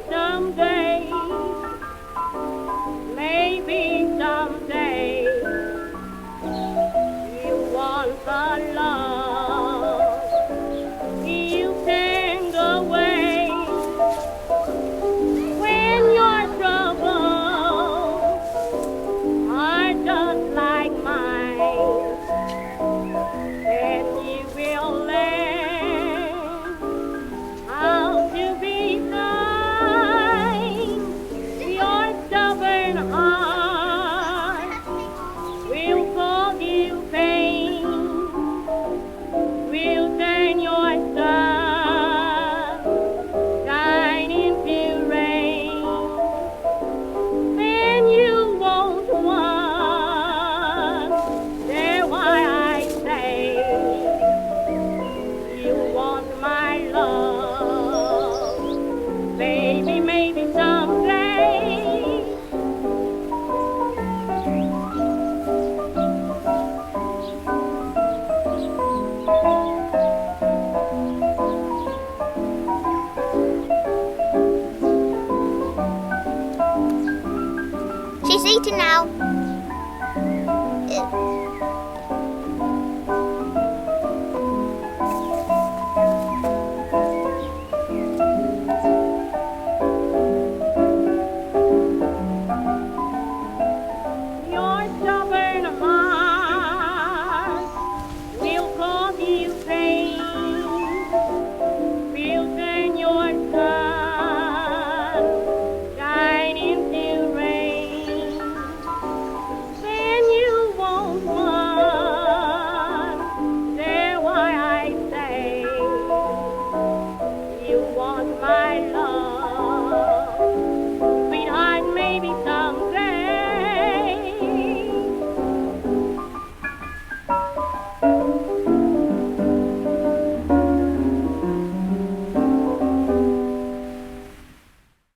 someday, maybe someday, you want the love you send away. When your troubles are just like mine, then you will learn how to be kind. Your stubborn heart will forgive pain, will turn your sunshine into rain. Then you won't wonder why I say you want my love, baby, maybe someday. She's eating now.